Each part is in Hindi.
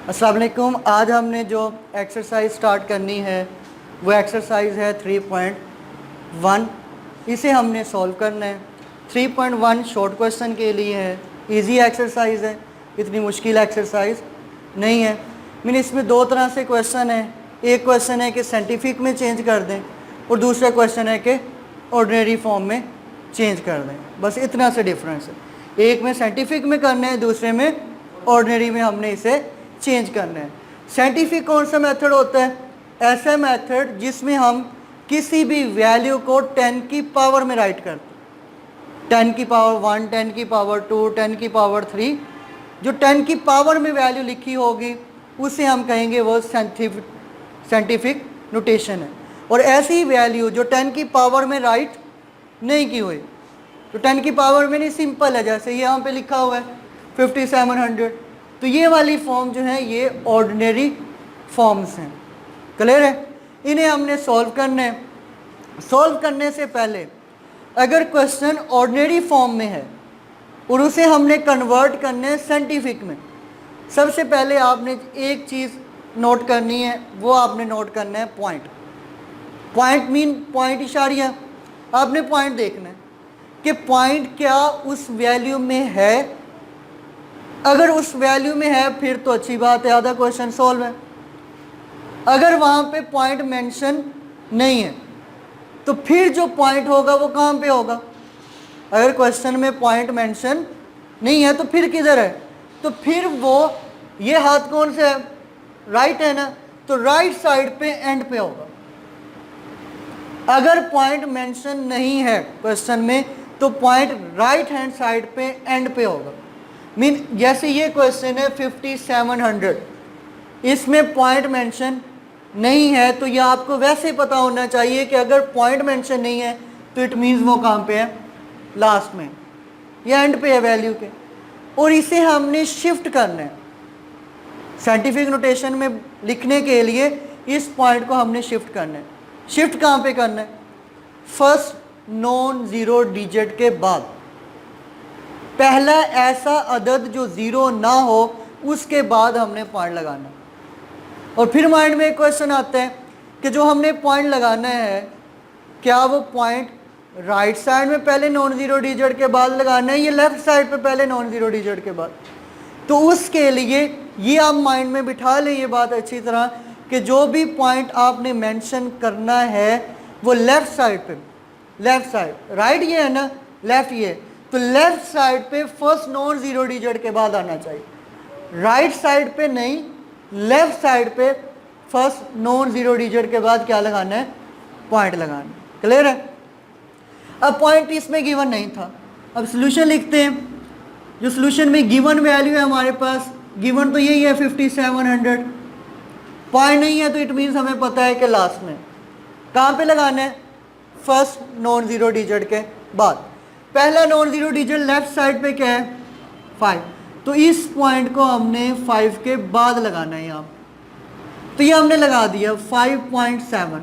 अस्सलाम वालेकुम। आज हमने जो एक्सरसाइज स्टार्ट करनी है वो एक्सरसाइज है 3.1। इसे हमने सॉल्व करना है। 3.1 शॉर्ट क्वेश्चन के लिए है, इजी एक्सरसाइज है, इतनी मुश्किल एक्सरसाइज नहीं है। मीन इसमें दो तरह से क्वेश्चन है। एक क्वेश्चन है कि साइंटिफिक में चेंज कर दें और दूसरा क्वेश्चन है कि ऑर्डिनरी फॉर्म में चेंज कर दें। बस इतना से डिफरेंस है। एक में साइंटिफिक में करना है, दूसरे में ऑर्डिनरी में हमने इसे चेंज करना है। साइंटिफिक कौन सा मेथड होता है? ऐसा मेथड जिसमें हम किसी भी वैल्यू को 10 की पावर में राइट करते हैं। 10 की पावर 1, 10 की पावर 2, 10 की पावर 3। जो 10 की पावर में वैल्यू लिखी होगी उसे हम कहेंगे वो साइंटिफिक नोटेशन है। और ऐसी वैल्यू जो 10 की पावर में राइट नहीं की हुई, तो 10 की पावर में नहीं, सिंपल है, जैसे यहाँ पे लिखा हुआ है 5700, तो ये वाली फॉर्म जो है ये ऑर्डिनरी फॉर्म्स हैं। क्लियर है? इन्हें हमने सॉल्व करना है। सॉल्व करने से पहले अगर क्वेश्चन ऑर्डिनरी फॉर्म में है और उसे हमने कन्वर्ट करना है साइंटिफिक में, सबसे पहले आपने एक चीज़ नोट करनी है, वो आपने नोट करना है पॉइंट। पॉइंट मीन पॉइंट इशारिया। आपने पॉइंट देखना है कि पॉइंट क्या उस वैल्यू में है। अगर उस वैल्यू में है फिर तो अच्छी बात है, आधा क्वेश्चन सॉल्व है। अगर वहाँ पे पॉइंट मेंशन नहीं है तो फिर जो पॉइंट होगा वो कहाँ पे होगा? अगर क्वेश्चन में पॉइंट मेंशन नहीं है तो फिर किधर है? तो फिर वो ये हाथ कौन से है? राइट है ना, तो राइट साइड पे एंड पे होगा। अगर पॉइंट मेंशन नहीं है क्वेश्चन में तो पॉइंट राइट हैंड साइड पे एंड पे होगा। मीन जैसे ये क्वेश्चन है 5700, इसमें पॉइंट मेंशन नहीं है, तो ये आपको वैसे पता होना चाहिए कि अगर पॉइंट मेंशन नहीं है तो इट मीन्स वो कहाँ पे है? लास्ट में या एंड पे है वैल्यू के। और इसे हमने शिफ्ट करना है। साइंटिफिक नोटेशन में लिखने के लिए इस पॉइंट को हमने शिफ्ट करना है। शिफ्ट कहाँ पे करना है? फर्स्ट नॉन ज़ीरो डिजिट के बाद। पहला ऐसा अदद जो ज़ीरो ना हो उसके बाद हमने पॉइंट लगाना। और फिर माइंड में एक क्वेश्चन आता है कि जो हमने पॉइंट लगाना है, क्या वो पॉइंट राइट साइड में पहले नॉन ज़ीरो डिजिट के बाद लगाना है या लेफ़्ट साइड पे पहले नॉन ज़ीरो डिजिट के बाद? तो उसके लिए ये आप माइंड में बिठा लें ये बात अच्छी तरह कि जो भी पॉइंट आपने मेंशन करना है वो लेफ़्ट साइड पे, लेफ़्ट साइड, राइट ये है ना, लेफ़्ट ये, तो लेफ़्ट साइड पे फर्स्ट नॉन ज़ीरो डिजिट के बाद आना चाहिए। राइट साइड पे नहीं, लेफ़्ट साइड पे फर्स्ट नॉन ज़ीरो डिजिट के बाद क्या लगाना है? पॉइंट लगाना है। क्लियर है? अब पॉइंट इसमें गिवन नहीं था। अब सोल्यूशन लिखते हैं। जो सोल्यूशन में गिवन वैल्यू है हमारे पास, गिवन तो यही है 5700। पॉइंट नहीं है तो इट मीन्स हमें पता है कि लास्ट में कहाँ पे लगाना है? फर्स्ट नॉन ज़ीरो डिजिट के बाद। पहला non zero digit left side पे क्या है? 5। तो इस पॉइंट को हमने 5 के बाद लगाना है यहाँ। तो ये हमने लगा दिया 5.7।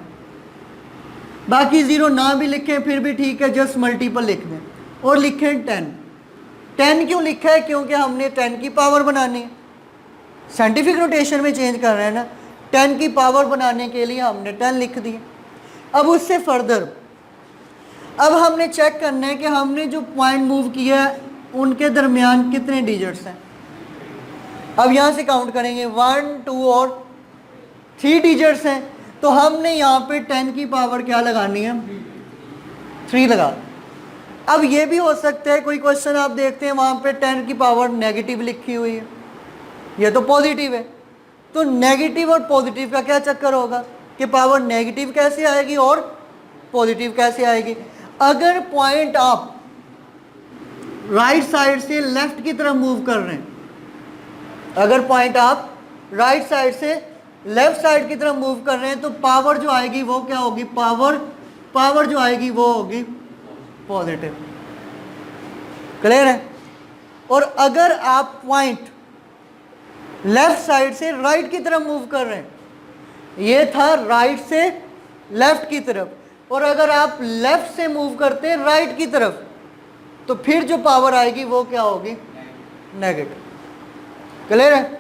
बाकी ज़ीरो ना भी लिखें फिर भी ठीक है, जस्ट मल्टीपल लिख दें और लिखें 10। 10 क्यों लिखा है? क्योंकि हमने 10 की पावर बनानी है। साइंटिफिक नोटेशन में चेंज कर रहे हैं ना, 10 की पावर बनाने के लिए हमने 10 लिख दिए। अब उससे फर्दर अब हमने चेक करना है कि हमने जो पॉइंट मूव किया है उनके दरमियान कितने डिजिट्स हैं। अब यहाँ से काउंट करेंगे, 1, 2 और 3 डिजिट्स हैं। तो हमने यहाँ पे 10 की पावर क्या लगानी है? 3 लगा। अब ये भी हो सकता है कोई क्वेश्चन आप देखते हैं वहाँ पे 10 की पावर नेगेटिव लिखी हुई है, ये तो पॉजिटिव है। तो नेगेटिव और पॉजिटिव का क्या चक्कर होगा कि पावर नेगेटिव कैसे आएगी और पॉजिटिव कैसे आएगी? अगर पॉइंट आप राइट साइड से लेफ्ट की तरफ मूव कर रहे हैं, अगर पॉइंट आप राइट साइड से लेफ्ट साइड की तरफ मूव कर रहे हैं तो पावर जो आएगी वो क्या होगी? पावर जो आएगी वो होगी पॉजिटिव। क्लियर है? और अगर आप पॉइंट लेफ्ट साइड से राइट की तरफ मूव कर रहे हैं, ये था राइट से लेफ्ट की तरफ, और अगर आप लेफ्ट से मूव करते हैं राइट की तरफ तो फिर जो पावर आएगी वो क्या होगी? नेगेटिव। क्लियर है?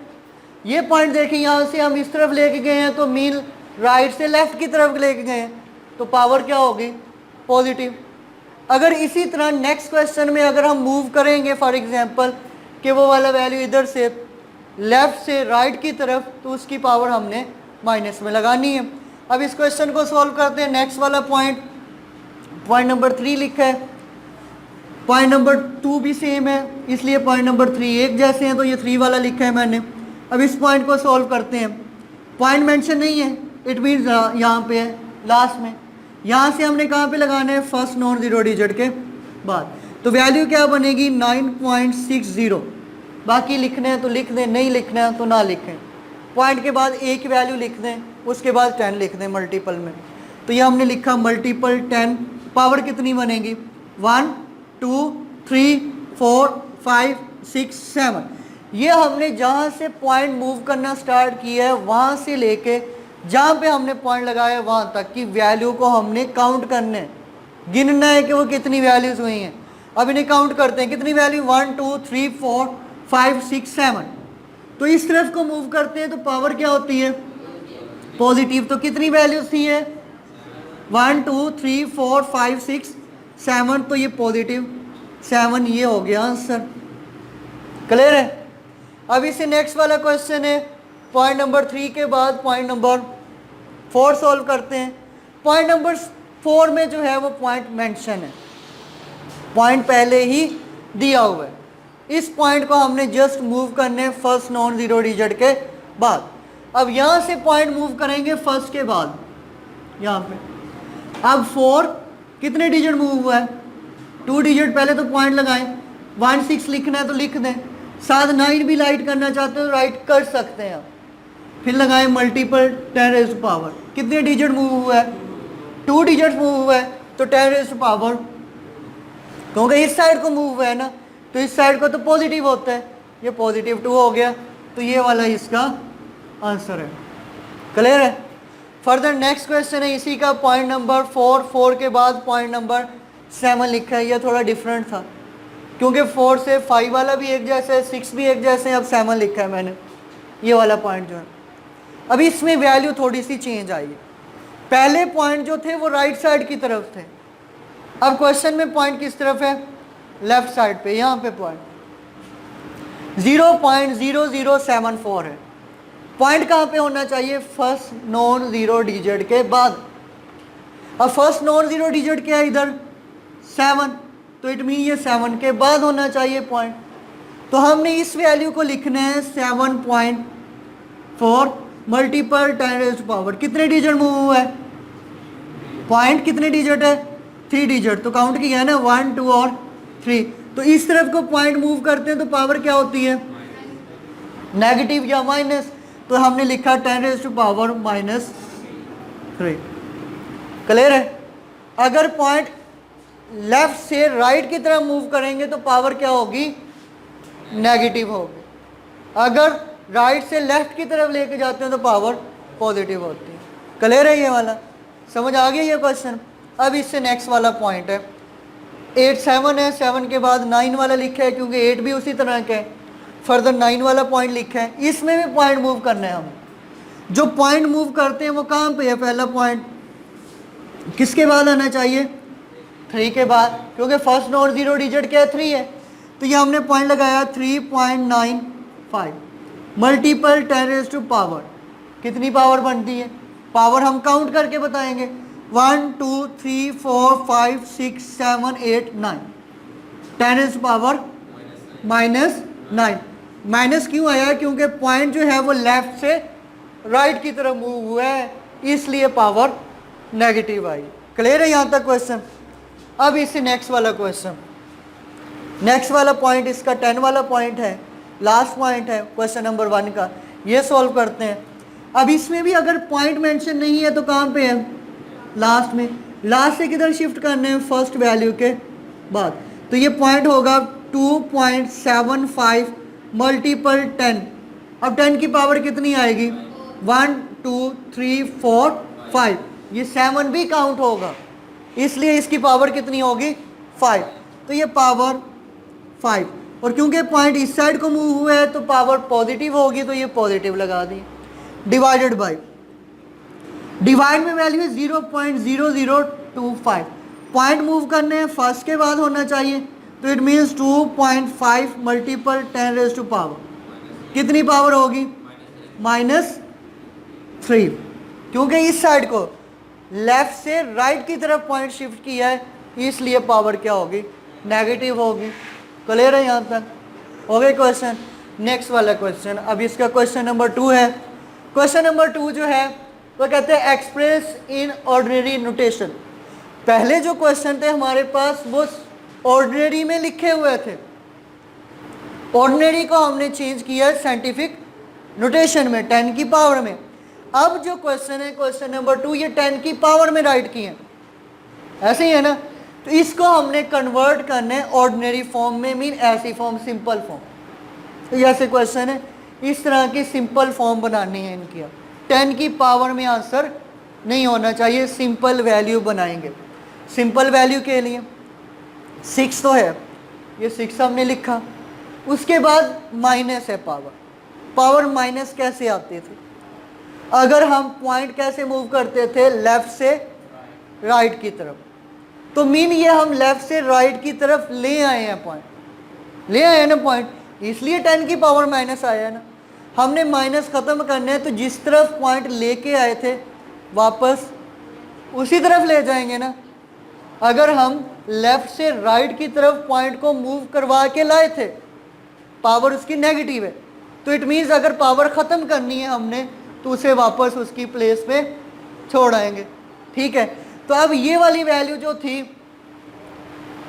ये पॉइंट देखें, यहाँ से हम इस तरफ लेके गए हैं तो मीन राइट से लेफ्ट की तरफ लेके गए हैं, तो पावर क्या होगी? पॉजिटिव। अगर इसी तरह नेक्स्ट क्वेश्चन में अगर हम मूव करेंगे फॉर एग्जांपल कि वो वाला वैल्यू इधर से लेफ्ट से राइट की तरफ, तो उसकी पावर हमने माइनस में लगानी है। अब इस क्वेश्चन को सॉल्व करते हैं। नेक्स्ट वाला पॉइंट नंबर 3 लिखा है, पॉइंट नंबर 2 भी सेम है, इसलिए पॉइंट नंबर 3 एक जैसे हैं, तो ये 3 वाला लिखा है मैंने। अब इस पॉइंट को सॉल्व करते हैं। पॉइंट मेंशन नहीं है, इट मीन्स यहाँ पे है लास्ट में। यहाँ से हमने कहाँ पे लगाना है? फर्स्ट नॉन जीरो डिजिट के बाद। तो वैल्यू क्या बनेगी? 9.60। बाकी लिखने हैं तो लिख दें, नहीं लिखना है तो ना लिखें। पॉइंट के बाद एक वैल्यू लिख दें, उसके बाद 10 लिख दें मल्टीपल में। तो ये हमने लिखा मल्टीपल 10, पावर कितनी बनेगी? 1 2 3 4 5 6 7। ये हमने जहाँ से पॉइंट मूव करना स्टार्ट किया है वहाँ से लेके जहाँ पे हमने पॉइंट लगाया है वहाँ तक की वैल्यू को हमने काउंट करना है, गिनना है कि वो कितनी वैल्यूज हुई हैं। अब इन्हें काउंट करते हैं, कितनी वैल्यू? 1 2 3 4 5 6 7। तो इस तरफ को मूव करते हैं तो पावर क्या होती है? पॉजिटिव। तो कितनी वैल्यूज थी है? 1 2 3 4 5 6 7, तो ये पॉजिटिव 7, ये हो गया आंसर। क्लियर है? अब इसे नेक्स्ट वाला क्वेश्चन है, पॉइंट नंबर 3 के बाद पॉइंट नंबर 4 सॉल्व करते हैं। पॉइंट नंबर 4 में जो है वो पॉइंट मेंशन है, पॉइंट पहले ही दिया हुआ है। इस पॉइंट को हमने जस्ट मूव करने फर्स्ट नॉन जीरो डिजिट के बाद। अब यहाँ से पॉइंट मूव करेंगे फर्स्ट के बाद यहाँ पे। अब 4 कितने डिजिट मूव हुआ है? 2 डिजिट। पहले तो पॉइंट लगाएं, 1 6 लिखना है तो लिख दें, साथ 9 भी राइट करना चाहते हो राइट कर सकते हैं आप। फिर लगाएं मल्टीपल 10 रेज़ टू पावर। कितने डिजिट मूव हुआ है? 2 डिजिट मूव हुआ है, तो 10 रेज़ टू पावर, क्योंकि इस साइड को मूव हुआ है ना, तो इस साइड को तो पॉजिटिव होता है, ये पॉजिटिव 2 हो गया, तो ये वाला इसका आंसर है। क्लियर है? फर्दर नेक्स्ट क्वेश्चन है इसी का, पॉइंट नंबर 4 के बाद पॉइंट नंबर 7 लिखा है। यह थोड़ा डिफरेंट था क्योंकि 4 से 5 वाला भी एक जैसा है, 6 भी एक जैसे हैं, अब 7 लिखा है मैंने, ये वाला पॉइंट जो है। अब इसमें वैल्यू थोड़ी सी चेंज आई है। पहले पॉइंट जो थे वो राइट साइड की तरफ थे, अब क्वेश्चन में पॉइंट किस तरफ है? लेफ्ट साइड पे। यहाँ पे पॉइंट 0.0074 है। पॉइंट कहाँ पे होना चाहिए? फर्स्ट नॉन जीरो डिजिट के बाद। अब फर्स्ट नॉन जीरो डिजिट क्या है इधर? 7, तो इट मीन ये 7 के बाद होना चाहिए पॉइंट। तो हमने इस वैल्यू को लिखना है 7.4 मल्टीपल 10 रेज़ टू पावर। कितने डिजिट मूव हुआ है? पॉइंट कितने डिजिट है? 3 डिजिट, तो काउंट किया है ना, 1 2 और 3। तो इस तरफ को पॉइंट मूव करते हैं तो पावर क्या होती है? नेगेटिव या माइनस। तो हमने लिखा 10 रेज़ टू पावर -3। क्लियर है? अगर पॉइंट लेफ्ट से राइट की तरफ मूव करेंगे तो पावर क्या होगी? नेगेटिव होगी। अगर राइट से लेफ्ट की तरफ लेके जाते हैं तो पावर पॉजिटिव होती है। क्लियर है? ये वाला समझ आ गया ये क्वेश्चन? अब इससे नेक्स्ट वाला पॉइंट है 8 7 है, 7 के बाद 9 वाला लिखा है क्योंकि 8 भी उसी तरह का है। फर्दर 9 वाला पॉइंट लिखा है, इसमें भी पॉइंट मूव करना है हमें। जो पॉइंट मूव करते हैं वो कहाँ पे है? पहला पॉइंट किसके बाद आना चाहिए? 3 के बाद, क्योंकि फर्स्ट नॉन जीरो डिजिट क्या है? 3 है। तो ये हमने पॉइंट लगाया 3.95 मल्टीपल 10 रेज़ टू पावर। कितनी पावर बनती है? पावर हम काउंट करके बताएंगे, 1 2 3 4 5 6 7 8 9। 10 रेज़ टू पावर -9। माइनस क्यों आया? क्योंकि पॉइंट जो है वो लेफ्ट से राइट की तरफ मूव हुआ है, इसलिए पावर नेगेटिव आई। क्लियर है यहाँ तक क्वेश्चन? अब इससे नेक्स्ट वाला क्वेश्चन, नेक्स्ट वाला पॉइंट इसका 10 वाला पॉइंट है, लास्ट पॉइंट है क्वेश्चन नंबर 1 का, ये सॉल्व करते हैं। अब इसमें भी अगर पॉइंट मेंशन नहीं है तो कहाँ पे है? लास्ट में। लास्ट से किधर शिफ्ट करने हैं? फर्स्ट वैल्यू के बाद। तो ये पॉइंट होगा 2.75 मल्टीपल 10। अब 10 की पावर कितनी आएगी? 1 2 3 4 5। ये 7 भी काउंट होगा, इसलिए इसकी पावर कितनी होगी? 5। तो ये पावर 5। और क्योंकि पॉइंट इस साइड को मूव हुआ है तो पावर पॉजिटिव होगी, तो ये पॉजिटिव लगा दी। डिवाइडेड बाई, डिवाइड में वैल्यू है 0.0025, पॉइंट मूव करने हैं फर्स्ट के बाद होना चाहिए, तो it means 2.5 multiple 10 raise to power, कितनी पावर होगी? -3, क्योंकि इस साइड को लेफ्ट से राइट की तरफ पॉइंट शिफ्ट किया है, इसलिए पावर क्या होगी? नेगेटिव होगी। क्लियर है यहाँ तक? हो गए क्वेश्चन। नेक्स्ट वाला क्वेश्चन, अब इसका क्वेश्चन नंबर 2 है। क्वेश्चन नंबर 2 जो है वो कहते हैं एक्सप्रेस इन ऑर्डिनरी नोटेशन। पहले जो क्वेश्चन थे हमारे पास वो ऑर्डिनरी में लिखे हुए थे, ऑर्डिनरी को हमने चेंज किया साइंटिफिक नोटेशन में 10 की पावर में। अब जो क्वेश्चन है क्वेश्चन नंबर 2, ये 10 की पावर में राइट किए, ऐसे ही है ना? तो इसको हमने कन्वर्ट करना है ऑर्डिनरी फॉर्म में, मीन ऐसी फॉर्म, सिंपल फॉर्म। तो ऐसे क्वेश्चन है, इस तरह की सिंपल फॉर्म बनानी है इनकी। 10 की पावर में आंसर नहीं होना चाहिए, सिंपल वैल्यू बनाएंगे। सिंपल वैल्यू के लिए 6 तो है, ये 6 हमने लिखा, उसके बाद माइनस है पावर। पावर माइनस कैसे आते थे? अगर हम पॉइंट कैसे मूव करते थे? लेफ्ट से राइट की तरफ, तो मीन ये हम लेफ्ट से राइट की तरफ ले आए हैं, पॉइंट ले आए हैं ना पॉइंट, इसलिए 10 की पावर माइनस आया है ना। हमने माइनस ख़त्म करना है, तो जिस तरफ पॉइंट लेके आए थे वापस उसी तरफ ले जाएंगे ना। अगर हम लेफ्ट से राइट की तरफ पॉइंट को मूव करवा के लाए थे, पावर उसकी नेगेटिव है, तो इट मीन्स अगर पावर ख़त्म करनी है हमने, तो उसे वापस उसकी प्लेस पे छोड़ आएंगे। ठीक है, तो अब ये वाली वैल्यू जो थी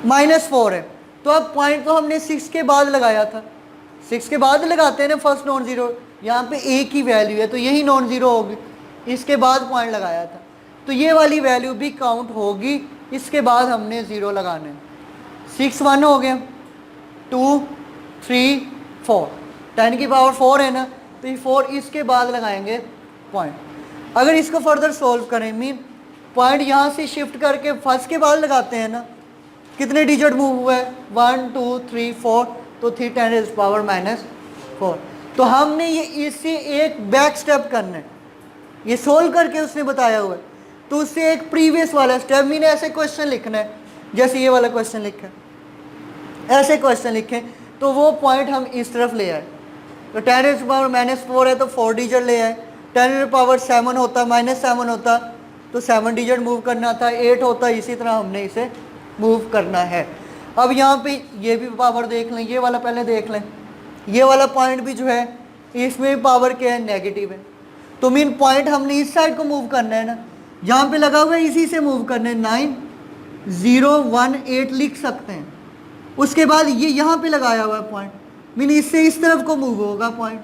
-4 है, तो अब पॉइंट तो हमने 6 के बाद लगाया था, 6 के बाद लगाते हैं ना फर्स्ट नॉन ज़ीरो, यहाँ पे एक ही वैल्यू है तो यही नॉन ज़ीरो होगी, इसके बाद पॉइंट लगाया था, तो ये वाली वैल्यू भी काउंट होगी, इसके बाद हमने ज़ीरो लगाने हैं। 6 1 हो गया, 2 3 4, 10 की पावर 4 है ना, तो ये 4 इसके बाद लगाएंगे पॉइंट। अगर इसको फर्दर सोल्व करें, मीन पॉइंट यहाँ से शिफ्ट करके फर्स्ट के बाद लगाते हैं ना, कितने डिजिट मूव हुआ है? 1 2 3 4, तो 3 10 रेज़ पावर -4। तो हमने ये इससे एक बैक स्टेप करना है, ये सोल्व करके उसने बताया हुआ है, तो उससे एक प्रीवियस वाला स्टेप, मीन ऐसे क्वेश्चन लिखना है, जैसे ये वाला क्वेश्चन लिखा है, ऐसे क्वेश्चन लिखें, तो वो पॉइंट हम इस तरफ ले आए। तो 10 रेज़ पावर -4 है तो 4 डिजिट ले आए, 10 रेज़ पावर 7 होता, -7 होता तो 7 डिजिट मूव करना था, 8 होता, इसी तरह हमने इसे मूव करना है। अब यहाँ पे ये भी पावर देख लें, ये वाला पहले देख लें, ये वाला पॉइंट भी जो है इसमें भी पावर क्या है? नेगेटिव है, तो मीन पॉइंट हमने इस साइड को मूव करना है ना, जहाँ पे लगा हुआ है इसी से मूव करना है, 9 0 1 8 लिख सकते हैं। उसके बाद ये यहाँ पे लगाया हुआ है पॉइंट, मीन इससे इस तरफ को मूव होगा पॉइंट।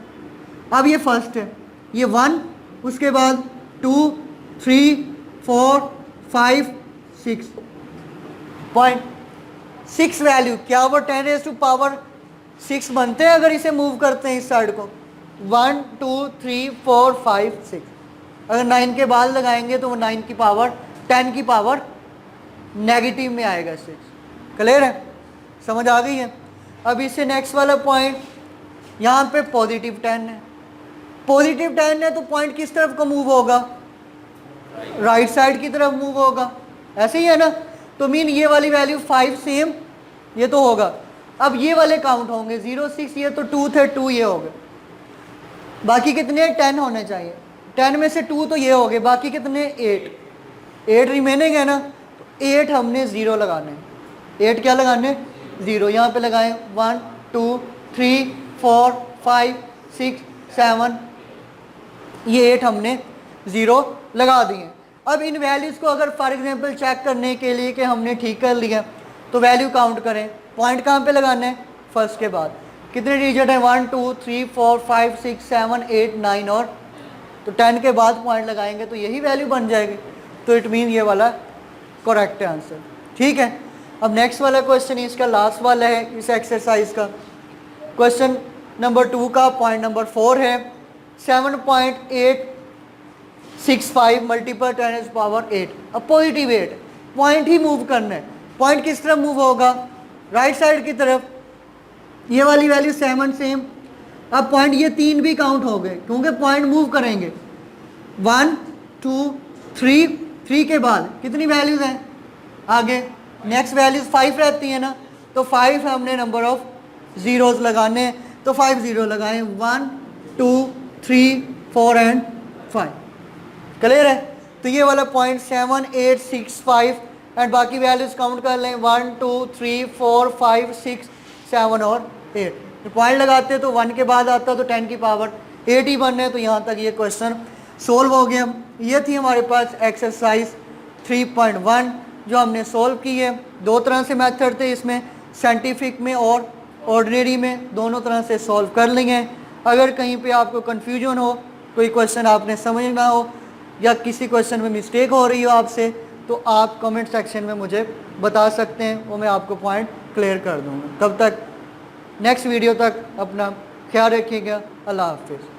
अब ये फर्स्ट है, ये 1, उसके बाद 2 3 4 5 6 पॉइंट, 6 वैल्यू, क्या वो 10 रेज़ टू पावर 6 बनते हैं अगर इसे मूव करते हैं इस साइड को? 1 2 3 4 5 6, अगर 9 के बाद लगाएंगे तो वो 9 की पावर 10 की पावर नेगेटिव में आएगा 6। क्लियर है? समझ आ गई है? अब इससे नेक्स्ट वाला पॉइंट, यहाँ पे पॉजिटिव 10 है, पॉजिटिव 10 है तो पॉइंट किस तरफ को मूव होगा? राइट साइड की तरफ मूव होगा, ऐसे ही है ना। तो मीन ये वाली वैल्यू 5 सेम ये तो होगा। अब ये वाले काउंट होंगे 0 6, ये तो 2 थे, 2 ये हो गए, बाकी कितने? 10 होने चाहिए, 10 में से 2 तो ये हो गए, बाकी कितने? 8 रिमेनिंग है ना, तो 8 हमने 0 लगाने, 8 क्या लगाने? 0। यहाँ पे लगाएं 1 2 3 4 5 6 7, ये 8 हमने 0 लगा दिए। अब इन वैल्यूज़ को अगर फॉर एग्जांपल चेक करने के लिए कि हमने ठीक कर लिया, तो वैल्यू काउंट करें, पॉइंट कहाँ पे लगाना है? फर्स्ट के बाद। कितने डिजिट हैं? 1 2 3 4 5 6 7 8 9, और तो 10 के बाद पॉइंट लगाएंगे तो यही वैल्यू बन जाएगी, तो इट मीन ये वाला करेक्ट है आंसर। ठीक है, अब नेक्स्ट वाला क्वेश्चन इसका लास्ट वाला है इस एक्सरसाइज का, क्वेश्चन नंबर 2 का पॉइंट नंबर 4 है। 7.865 मल्टीपल 10 रेज़ पावर 8, अब पॉजिटिव 8, पॉइंट ही मूव करना है। पॉइंट किस तरफ मूव होगा? राइट साइड की तरफ, ये वाली वैल्यू 7 सेम। अब पॉइंट ये 3 भी काउंट हो गए क्योंकि पॉइंट मूव करेंगे। 1 2 3, 3 के बाद कितनी वैल्यूज हैं आगे, नेक्स्ट वैल्यूज 5 रहती है ना, तो 5 हमने नंबर ऑफ जीरोस लगाने हैं, तो 5 जीरो लगाएं, 1 2 3 4 एंड 5। क्लियर है? तो ये वाला पॉइंट 7 8 6 5 एंड बाकी वैल्यूज काउंट कर लें, 1 2 3 4 5 6 7 और 8। तो पॉइंट लगाते हैं तो 1 के बाद आता तो 10 की पावर 8 ही बनने, तो यहाँ तक ये क्वेश्चन सोल्व हो गया। ये थी हमारे पास एक्सरसाइज 3.1 जो हमने सोल्व की है। दो तरह से मेथड थे इसमें, साइंटिफिक में और ऑर्डिनरी में, दोनों तरह से सॉल्व कर लिए हैं। अगर कहीं पे आपको कन्फ्यूजन हो, कोई क्वेश्चन आपने समझना हो या किसी क्वेश्चन में मिस्टेक हो रही हो आपसे, तो आप कमेंट सेक्शन में मुझे बता सकते हैं, वो मैं आपको पॉइंट क्लियर कर दूँगा। तब तक नेक्स्ट वीडियो तक अपना ख्याल रखिएगा। अल्लाह हाफिज़।